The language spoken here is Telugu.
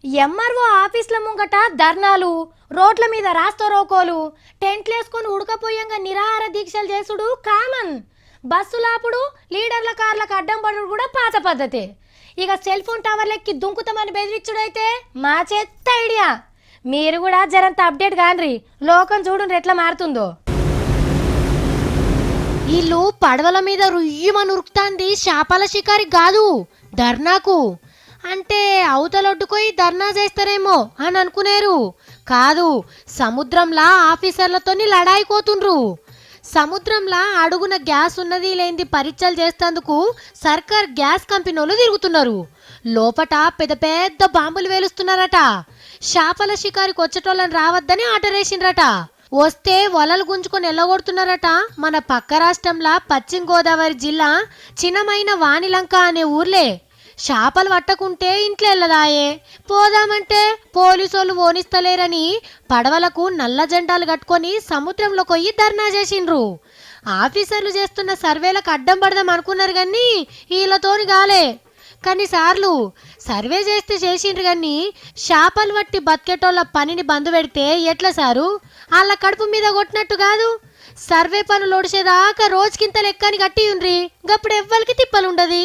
ఎంఆర్ఓ ఆఫీసుల ముంగట ధర్నాలు, రోడ్ల మీద రాస్తరోకోలు, టెంట్లేసుకొని ఉడకపోయంగా నిరాహార దీక్షలు చేసుడు కామన్. బస్సులాపుడు, లీడర్ల కార్లకు అడ్డం పడుడు కూడా పాత పద్ధతే. ఇక సెల్ ఫోన్ టవర్లెక్కి దుంకుతామని బెదిరించుడైతే మా చెత్త ఐడియా. మీరు కూడా జరంత అప్డేట్ కాన్రి, లోకం చూడండి ఎట్లా మారుతుందో. వీళ్ళు పడవల మీద రుయ్యమని ఉరుకుతాంది చేపల షికారి కాదు, ధర్నాకు. అంటే అవతలొడ్డుకోయి ధర్నా చేస్తారేమో అని అనుకునేరు. కాదు, సముద్రంలా ఆఫీసర్లతోని లడాయిపోతుండ్రు. సముద్రంలా అడుగున గ్యాస్ ఉన్నది లేనిది పరీక్షలు చేస్తేందుకు సర్కార్ గ్యాస్ కంపెనీలు తిరుగుతున్నారు. లోపట పెద్ద పెద్ద బాంబులు వేలుస్తున్నారట. చేపల షికారికి వచ్చేటోళ్ళని రావద్దని ఆర్డర్ వేసిండ్రట. వస్తే వలలు గుంజుకొని ఎల్లగొడుతున్నారట. మన పక్క రాష్ట్రంలో పశ్చిమ గోదావరి జిల్లా చిన్నమైన వాణిలంక అనే ఊర్లే. చేపలు పట్టకుంటే ఇంట్లో వెళ్ళదాయే, పోదామంటే పోలీసోళ్ళు ఓనిస్తలేరని పడవలకు నల్ల జెండాలు కట్టుకొని సముద్రంలో కొయ్యి ధర్నా చేసిండ్రు. ఆఫీసర్లు చేస్తున్న సర్వేలకు అడ్డం పడదాం అనుకున్నారు కానీ వీళ్ళతోని కాలే. కానీ సార్లు సర్వే చేస్తే చేసిండ్రు కానీ చేపలు పట్టి బతికేటోళ్ళ పనిని బంద్ పెడితే ఎట్లా సారు? వాళ్ళ కడుపు మీద కొట్టినట్టు కాదు. సర్వే పనులు ఒడిచేదాకా రోజుకింత లెక్కని కట్టి ఉండ్రి, గప్పుడు ఎవ్వరికి తిప్పలుండది.